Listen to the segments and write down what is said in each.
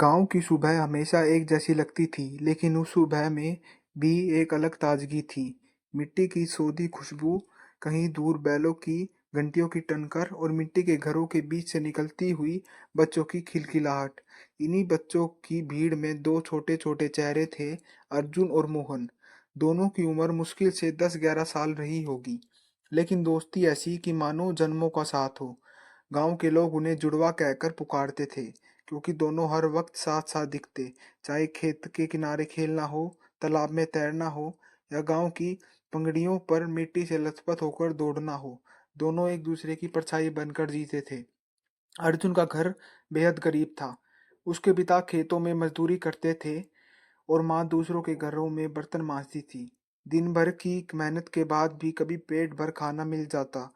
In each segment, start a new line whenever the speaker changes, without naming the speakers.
गाँव की सुबह हमेशा एक जैसी लगती थी, लेकिन उस सुबह में भी एक अलग ताजगी थी। मिट्टी की सोंधी खुशबू, कहीं दूर बैलों की घंटियों की टनकर और मिट्टी के घरों के बीच से निकलती हुई बच्चों की खिलखिलाहट। इन्हीं बच्चों की भीड़ में दो छोटे-छोटे चेहरे थे, अर्जुन और मोहन। दोनों की उम्र मुश्किल से 10-11 साल रही होगी, लेकिन दोस्ती ऐसी कि मानो जन्मों का साथ हो। गाँव के लोग उन्हें जुड़वा कहकर पुकारते थे, क्योंकि दोनों हर वक्त साथ-साथ दिखते, चाहे खेत के किनारे खेलना हो, तालाब में तैरना हो या गाँव की पगड़ियों पर मिट्टी से लथपथ होकर दौड़ना हो, दोनों एक दूसरे की परछाई बनकर जीते थे। अर्जुन का घर बेहद गरीब था। उसके पिता खेतों में मजदूरी करते थे और माँ दूसरों के घरों में बर्तन मांजती थी। दिन भर की मेहनत के बाद भी कभी पेट भर खाना मिल जाता,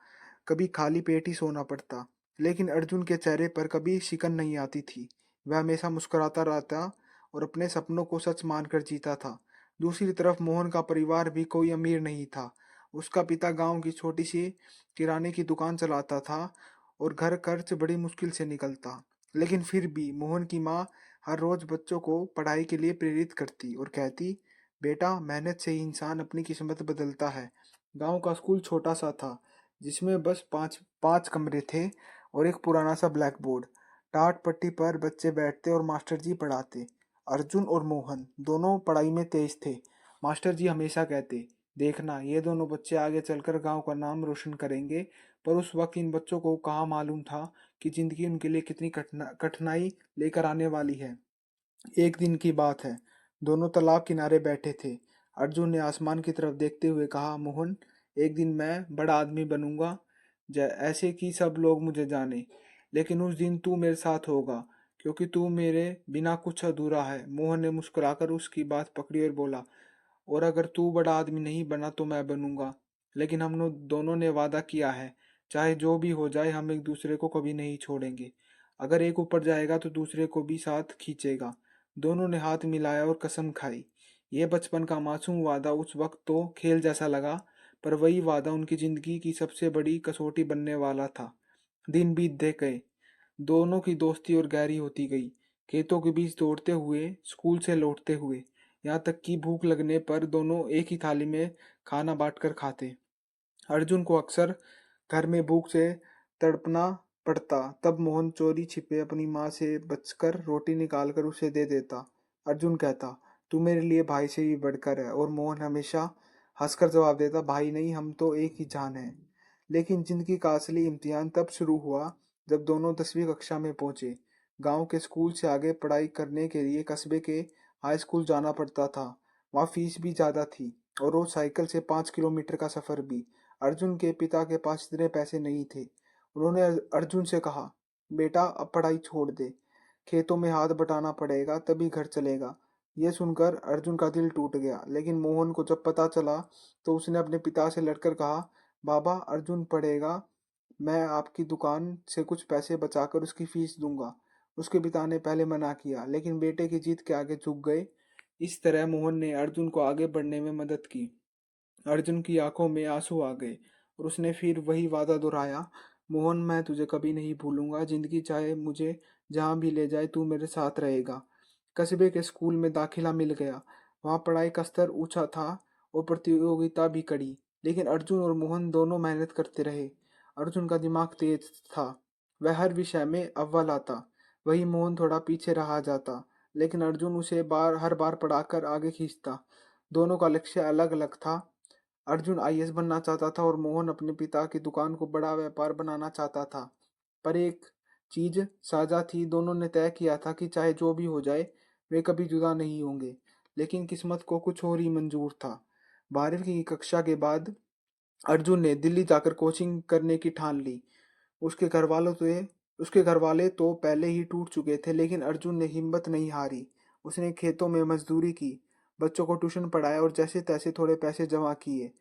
कभी खाली पेट ही सोना पड़ता। लेकिन अर्जुन के चेहरे पर कभी शिकन नहीं आती थी। वह हमेशा मुस्कुराता रहता और अपने सपनों को सच मानकर जीता था। दूसरी तरफ मोहन का परिवार भी कोई अमीर नहीं था। उसका पिता गांव की छोटी सी किराने की दुकान चलाता था और घर खर्च बड़ी मुश्किल से निकलता। लेकिन फिर भी मोहन की माँ हर रोज बच्चों को पढ़ाई के लिए प्रेरित करती और कहती, बेटा, मेहनत से ही इंसान अपनी किस्मत बदलता है। गांव का स्कूल छोटा सा था, जिसमें बस पाँच पाँच कमरे थे और एक पुराना सा ब्लैक बोर्ड। टाट पट्टी पर बच्चे बैठते और मास्टर जी पढ़ाते। अर्जुन और मोहन दोनों पढ़ाई में तेज थे। मास्टर जी हमेशा कहते, देखना, ये दोनों बच्चे आगे चलकर गांव का नाम रोशन करेंगे। पर उस वक्त इन बच्चों को कहाँ मालूम था कि जिंदगी उनके लिए कितनी कठिनाई लेकर आने वाली है। एक दिन की बात है। दोनों तालाब किनारे बैठे थे। अर्जुन ने आसमान की तरफ देखते हुए कहा, मोहन, एक दिन मैं बड़ा आदमी बनूंगा, ऐसे कि सब लोग मुझे जाने। लेकिन उस दिन तू मेरे साथ होगा, क्योंकि तू मेरे बिना कुछ अधूरा है। मोहन ने मुस्कुराकर उसकी बात पकड़ी और बोला, और अगर तू बड़ा आदमी नहीं बना तो मैं बनूंगा। लेकिन हम दोनों ने वादा किया है, चाहे जो भी हो जाए हम एक दूसरे को कभी नहीं छोड़ेंगे। अगर एक ऊपर जाएगा तो दूसरे को भी साथ खींचेगा। दोनों ने हाथ मिलाया और कसम खाई। ये बचपन का मासूम वादा उस वक्त तो खेल जैसा लगा, पर वही वादा उनकी जिंदगी की सबसे बड़ी कसौटी बनने वाला था। दिन बीतते गए, दोनों की दोस्ती और गहरी होती गई। खेतों के बीच दौड़ते हुए, स्कूल से लौटते हुए, यहाँ तक कि भूख लगने पर दोनों एक ही थाली में खाना बांटकर खाते। अर्जुन को अक्सर घर में भूख से तड़पना पड़ता, तब मोहन चोरी छिपे अपनी माँ से बचकर रोटी निकालकर उसे दे देता। अर्जुन कहता, तू मेरे लिए भाई से भी बढ़कर है, और मोहन हमेशा हंसकर जवाब देता, भाई नहीं, हम तो एक ही जान है। लेकिन जिंदगी का असली इम्तिहान तब शुरू हुआ जब दोनों 10वीं कक्षा में पहुंचे। गांव के स्कूल से आगे पढ़ाई करने के लिए कस्बे के हाई स्कूल जाना पड़ता था। वहाँ फीस भी ज़्यादा थी और रोज साइकिल से 5 किलोमीटर का सफ़र भी। अर्जुन के पिता के पास इतने पैसे नहीं थे। उन्होंने अर्जुन से कहा, बेटा, अब पढ़ाई छोड़ दे, खेतों में हाथ बटाना पड़ेगा तभी घर चलेगा। यह सुनकर अर्जुन का दिल टूट गया। लेकिन मोहन को जब पता चला तो उसने अपने पिता से लड़कर कहा, बाबा, अर्जुन पढ़ेगा, मैं आपकी दुकान से कुछ पैसे बचाकर उसकी फीस दूंगा। उसके पिता ने पहले मना किया, लेकिन बेटे की जीत के आगे झुक गए। इस तरह मोहन ने अर्जुन को आगे बढ़ने में मदद की। अर्जुन की आंखों में आंसू आ गए और उसने फिर वही वादा दोहराया, मोहन, मैं तुझे कभी नहीं भूलूंगा। जिंदगी चाहे मुझे जहां भी ले जाए, तू मेरे साथ रहेगा। कस्बे के स्कूल में दाखिला मिल गया। वहां पढ़ाई का स्तर ऊंचा था और प्रतियोगिता भी कड़ी। लेकिन अर्जुन और मोहन दोनों मेहनत करते रहे। अर्जुन का दिमाग तेज था, वह हर विषय में अव्वल आता। वही मोहन थोड़ा पीछे रहा जाता, लेकिन अर्जुन उसे हर बार पढ़ाकर आगे खींचता। दोनों का लक्ष्य अलग अलग था। अर्जुन आईएएस बनना चाहता था और मोहन अपने पिता की दुकान को बड़ा व्यापार बनाना चाहता था। पर एक चीज साझा थी, दोनों ने तय किया था कि चाहे जो भी हो जाए, वे कभी जुदा नहीं होंगे। लेकिन किस्मत को कुछ और ही मंजूर था। 12वीं की कक्षा के बाद अर्जुन ने दिल्ली जाकर कोचिंग करने की ठान ली। उसके घर वालों से उसके घर वाले तो पहले ही टूट चुके थे, लेकिन अर्जुन ने हिम्मत नहीं हारी। उसने खेतों में मजदूरी की, बच्चों को ट्यूशन पढ़ाया और जैसे तैसे थोड़े पैसे जमा किए।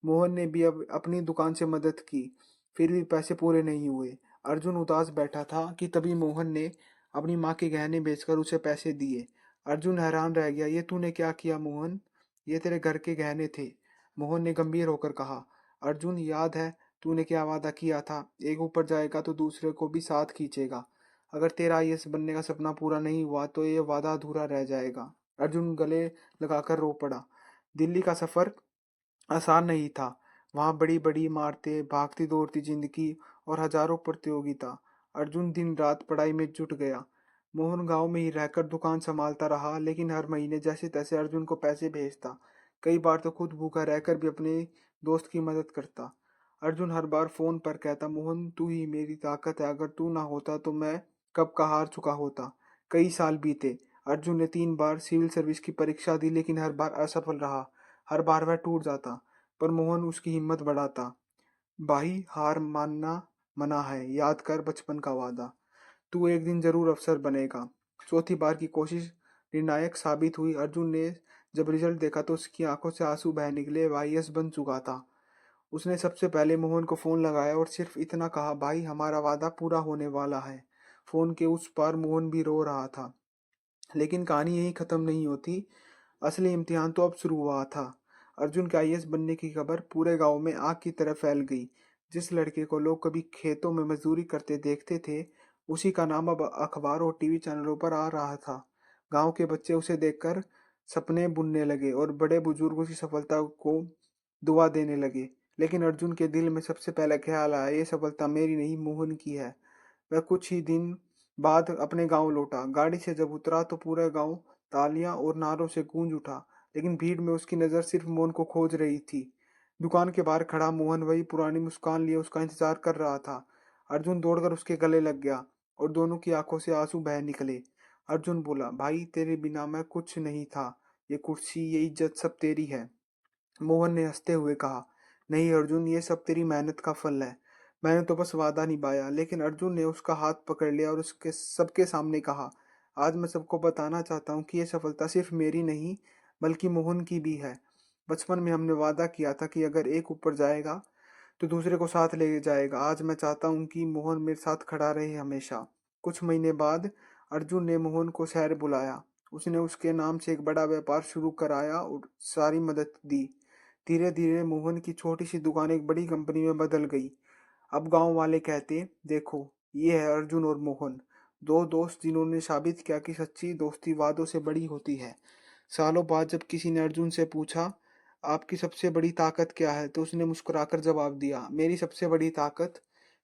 मोहन ने भी अब अपनी दुकान से मदद की, फिर भी पैसे पूरे नहीं हुए। अर्जुन उदास बैठा था कि तभी मोहन ने अपनी माँ के गहने बेचकर उसे पैसे दिए। अर्जुन हैरान रह गया, ये तूने क्या किया मोहन? ये तेरे घर के गहने थे। मोहन ने गंभीर होकर कहा, अर्जुन, याद है तूने क्या वादा किया था, एक ऊपर जाएगा तो दूसरे को भी साथ खींचेगा। अगर तेरा आईएएस बनने का सपना पूरा नहीं हुआ तो ये वादा अधूरा रह जाएगा। अर्जुन गले लगाकर रो पड़ा। दिल्ली का सफर आसान नहीं था। वहां बड़ी बड़ी इमारतें, भागती दौड़ती जिंदगी और हजारों प्रतियोगिता। अर्जुन दिन रात पढ़ाई में जुट गया। मोहन गांव में ही रहकर दुकान संभालता रहा, लेकिन हर महीने जैसे तैसे अर्जुन को पैसे भेजता। कई बार तो खुद भूखा रहकर भी अपने दोस्त की मदद करता। अर्जुन हर बार फोन पर कहता, मोहन तू ही मेरी ताकत है, अगर तू ना होता तो मैं कब का हार चुका होता। कई साल बीते। अर्जुन ने 3 बार सिविल सर्विस की परीक्षा दी, लेकिन हर बार असफल रहा। हर बार वह टूट जाता, पर मोहन उसकी हिम्मत बढ़ाता। भाई, हार मानना मना है, याद कर बचपन का वादा। तू एक दिन जरूर अफसर बनेगा। चौथी बार की कोशिश निर्णायक साबित हुई। अर्जुन ने जब रिजल्ट देखा तो उसकी आंखों से आंसू बह निकले। वह आईएएस बन चुका था। उसने सबसे पहले मोहन को फोन लगाया और सिर्फ इतना कहा, भाई हमारा वादा पूरा होने वाला है। फोन के उस पार मोहन भी रो रहा था। लेकिन कहानी यही खत्म नहीं होती। असली इम्तिहान तो अब शुरू हुआ था। अर्जुन के आईएएस बनने की खबर पूरे गांव में आग की तरह फैल गई। जिस लड़के को लोग कभी खेतों में मजदूरी करते देखते थे, उसी का नाम अब अखबार और टीवी चैनलों पर आ रहा था। गांव के बच्चे उसे देखकर सपने बुनने लगे और बड़े बुजुर्ग उसकी सफलता को दुआ देने लगे। लेकिन अर्जुन के दिल में सबसे पहला ख्याल आया, ये सफलता मेरी नहीं, मोहन की है। वह कुछ ही दिन बाद अपने गांव लौटा। गाड़ी से जब उतरा तो पूरा गांव तालियां और नारों से गूंज उठा। लेकिन भीड़ में उसकी नजर सिर्फ मोहन को खोज रही थी। दुकान के बाहर खड़ा मोहन वही पुरानी मुस्कान लिए उसका इंतजार कर रहा था। अर्जुन दौड़कर उसके गले लग गया और दोनों की आंखों से आंसू बह निकले। अर्जुन बोला, भाई तेरे बिना मैं कुछ नहीं था। ये कुर्सी, ये इज्जत सब तेरी है। मोहन ने हंसते हुए कहा, नहीं अर्जुन, ये सब तेरी मेहनत का फल है। मैंने तो बस वादा निभाया। लेकिन अर्जुन ने उसका हाथ पकड़ लिया और उसके सबके सामने कहा, आज मैं सबको बताना चाहता हूँ कि ये सफलता सिर्फ मेरी नहीं, बल्कि मोहन की भी है। बचपन में हमने वादा किया था कि अगर एक ऊपर जाएगा तो दूसरे को साथ ले जाएगा। आज मैं चाहता हूँ कि मोहन मेरे साथ खड़ा रहे हमेशा। कुछ महीने बाद अर्जुन ने मोहन को शहर बुलाया। उसने उसके नाम से एक बड़ा व्यापार शुरू कराया और सारी मदद दी। धीरे धीरे मोहन की छोटी सी दुकान एक बड़ी कंपनी में बदल गई। अब गांव वाले कहते, देखो ये है अर्जुन और मोहन, दो दोस्त जिन्होंने साबित किया कि सच्ची दोस्ती वादों से बड़ी होती है। सालों बाद जब किसी ने अर्जुन से पूछा, आपकी सबसे बड़ी ताकत क्या है, तो उसने मुस्कुराकर जवाब दिया, मेरी सबसे बड़ी ताकत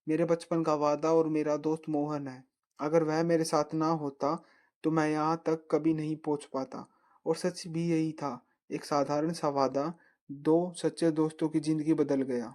मेरे बचपन का वादा और मेरा दोस्त मोहन है। अगर वह मेरे साथ ना होता तो मैं यहाँ तक कभी नहीं पहुंच पाता। और सच भी यही था। एक साधारण सा वादा दो सच्चे दोस्तों की जिंदगी बदल गया।